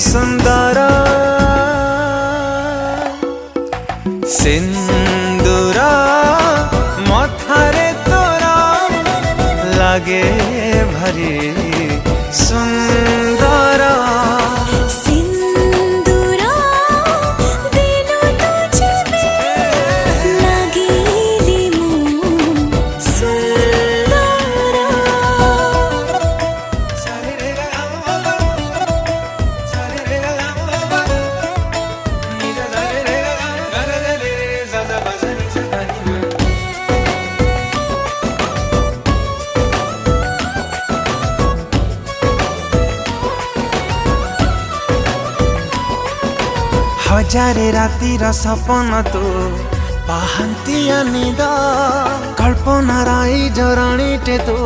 सुंदर सिंदूर मथारे तोरा लागे भारी सुंदर हजारे रातिर सपन तो पाहंतिया निद कल्पना राई जरणी टे तो